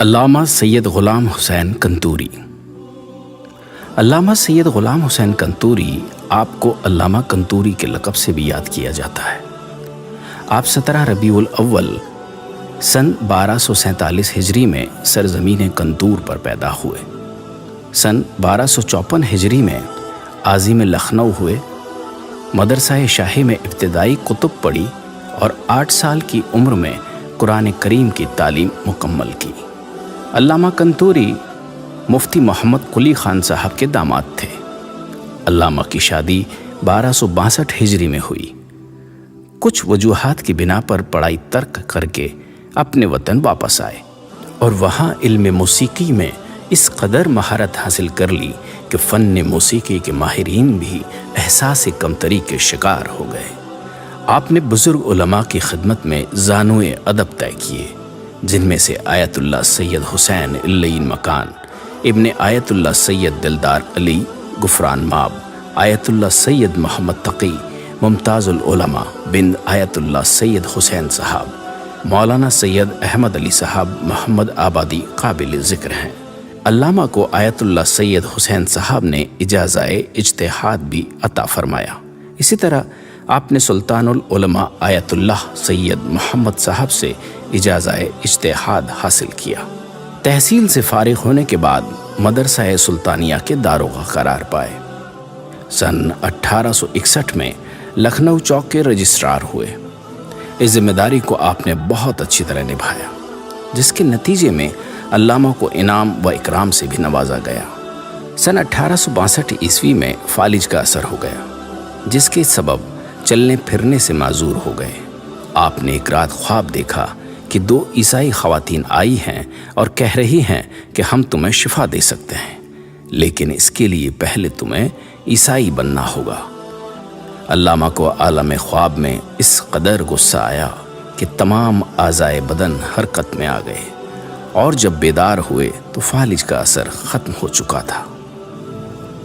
علامہ سید غلام حسین کنتوری۔ علامہ سید غلام حسین کنتوری آپ کو علامہ کنتوری کے لقب سے بھی یاد کیا جاتا ہے۔ آپ 17 ربیع الاول سن 1247 ہجری میں سرزمین کنتور پر پیدا ہوئے۔ سن 1254 ہجری میں عازم لکھنؤ ہوئے۔ مدرسہ شاہی میں ابتدائی کتب پڑھی اور 8 سال کی عمر میں قرآن کریم کی تعلیم مکمل کی۔ علامہ کنتوری مفتی محمد قلی خان صاحب کے داماد تھے۔ علامہ کی شادی 1262 ہجری میں ہوئی۔ کچھ وجوہات کی بنا پر پڑھائی ترک کر کے اپنے وطن واپس آئے اور وہاں علم موسیقی میں اس قدر مہارت حاصل کر لی کہ فن موسیقی کے ماہرین بھی احساس کمتری کے شکار ہو گئے۔ آپ نے بزرگ علماء کی خدمت میں زانوئے ادب طے کیے، جن میں سے آیت اللہ سید حسین الین مکان، ابن آیت اللہ سید دلدار علی غفران ماب، آیت اللہ سید محمد تقی ممتاز العلماء بن آیت اللہ سید حسین صاحب، مولانا سید احمد علی صاحب محمد آبادی قابل ذکر ہیں۔ علامہ کو آیت اللہ سید حسین صاحب نے اجازہ اجتہاد بھی عطا فرمایا۔ اسی طرح آپ نے سلطان العلماء آیت اللہ سید محمد صاحب سے اجازہ اجتہاد حاصل کیا۔ تحصیل سے فارغ ہونے کے بعد مدرسہ سلطانیہ کے داروغہ قرار پائے۔ سن 1861 میں لکھنؤ چوک کے رجسٹرار ہوئے۔ اس ذمہ داری کو آپ نے بہت اچھی طرح نبھایا، جس کے نتیجے میں علامہ کو انعام و اکرام سے بھی نوازا گیا۔ سن 1862 عیسوی میں فالج کا اثر ہو گیا، جس کے سبب چلنے پھرنے سے معذور ہو گئے۔ آپ نے ایک رات خواب دیکھا کہ 2 عیسائی خواتین آئی ہیں اور کہہ رہی ہیں کہ ہم تمہیں شفا دے سکتے ہیں، لیکن اس کے لیے پہلے تمہیں عیسائی بننا ہوگا۔ علامہ کو عالم خواب میں اس قدر غصہ آیا کہ تمام اعضائے بدن حرکت میں آ گئے، اور جب بیدار ہوئے تو فالج کا اثر ختم ہو چکا تھا۔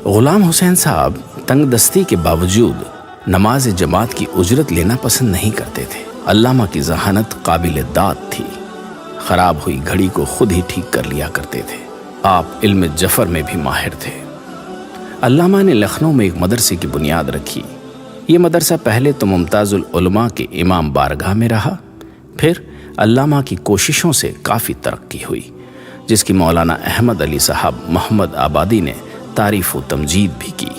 غلام حسین صاحب تنگ دستی کے باوجود نماز جماعت کی اجرت لینا پسند نہیں کرتے تھے۔ علامہ کی ذہانت قابل داد تھی۔ خراب ہوئی گھڑی کو خود ہی ٹھیک کر لیا کرتے تھے۔ آپ علم جفر میں بھی ماہر تھے۔ علامہ نے لکھنؤ میں ایک مدرسے کی بنیاد رکھی۔ یہ مدرسہ پہلے تو ممتاز العلماء کے امام بارگاہ میں رہا، پھر علامہ کی کوششوں سے کافی ترقی ہوئی، جس کی مولانا احمد علی صاحب محمد آبادی نے تعریف و تمجید بھی کی۔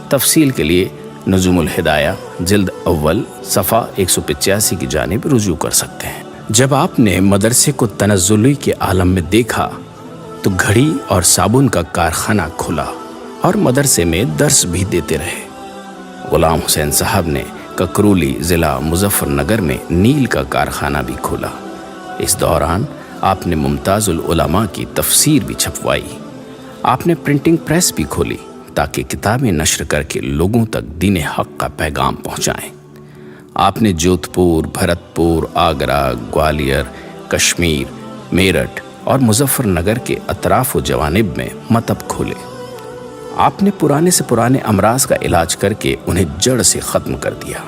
تفصیل کے لیے نجوم الہدایہ جلد اول صفحہ 185 کی جانب رجوع کر سکتے ہیں۔ جب آپ نے مدرسے کو تنزلی کے عالم میں دیکھا تو گھڑی اور صابن کا کارخانہ کھلا اور مدرسے میں درس بھی دیتے رہے۔ غلام حسین صاحب نے ککرولی ضلع مظفر نگر میں نیل کا کارخانہ بھی کھولا۔ اس دوران آپ نے ممتاز العلماء کی تفسیر بھی چھپوائی۔ آپ نے پرنٹنگ پریس بھی کھولی تاکہ کتابیں نشر کر کے لوگوں تک دین حق کا پیغام پہنچائیں۔ آپ نے جودھ پور، بھرت پور، آگرہ، گوالیر، کشمیر، میرٹھ اور مظفر نگر کے اطراف و جوانب میں مکتب کھولے۔ آپ نے پرانے سے پرانے امراض کا علاج کر کے انہیں جڑ سے ختم کر دیا۔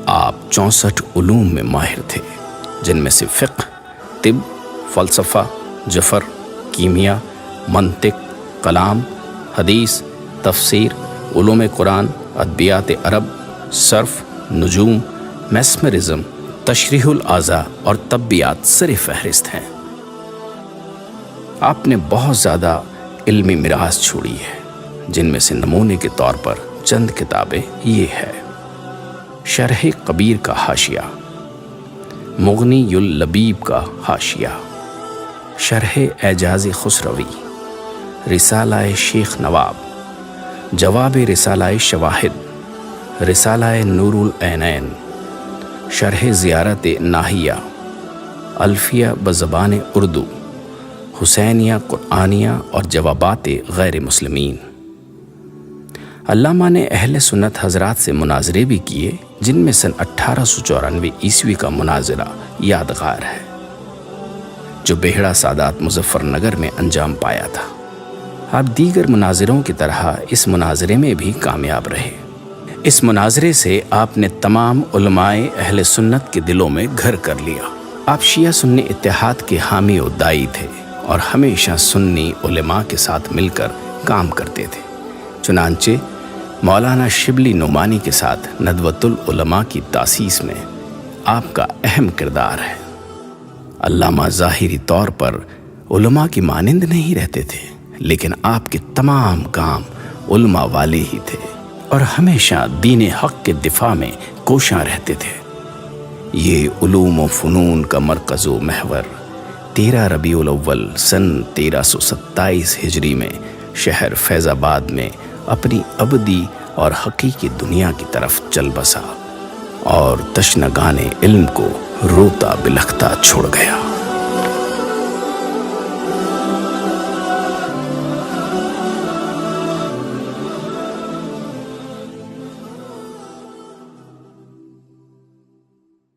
آپ 64 علوم میں ماہر تھے، جن میں سے فقہ، طب، فلسفہ، جفر، کیمیا، منطق، کلام، حدیث، تفسیر، علوم قرآن، ادبیات عرب، صرف، نجوم، میسمرزم، تشریح الاعضاء اور طبیات سر فہرست ہیں۔ آپ نے بہت زیادہ علمی میراث چھوڑی ہے، جن میں سے نمونے کے طور پر چند کتابیں یہ ہے: شرح کبیر کا حاشیہ، مغنی اللبیب کا حاشیہ، شرح اعجاز خسروی، رسالہ شیخ نواب، جواب رسالہ شواہد، رسالہ نور العینین، شرح زیارت ناہیہ، الفیہ بزبان اردو، حسینیہ قرآنیہ اور جوابات غیر مسلمین۔ علامہ نے اہل سنت حضرات سے مناظرے بھی کیے، جن میں سن 1894 عیسوی کا مناظرہ یادگار ہے، جو بیہڑا سادات مظفر نگر میں انجام پایا تھا۔ آپ دیگر مناظروں کی طرح اس مناظرے میں بھی کامیاب رہے۔ اس مناظرے سے آپ نے تمام علماء اہل سنت کے دلوں میں گھر کر لیا۔ آپ شیعہ سنی اتحاد کے حامی و دائی تھے اور ہمیشہ سنی علماء کے ساتھ مل کر کام کرتے تھے۔ چنانچہ مولانا شبلی نعمانی کے ساتھ ندوۃ العلماء کی تاسیس میں آپ کا اہم کردار ہے۔ علامہ ظاہری طور پر علماء کی مانند نہیں رہتے تھے، لیکن آپ کے تمام کام علماء والے ہی تھے اور ہمیشہ دین حق کے دفاع میں کوشاں رہتے تھے۔ یہ علوم و فنون کا مرکز و محور 13 ربیع الاول سن 1327 ہجری میں شہر فیض آباد میں اپنی ابدی اور حقیقی دنیا کی طرف چل بسا اور تشنگان علم کو روتا بلختا چھوڑ گیا۔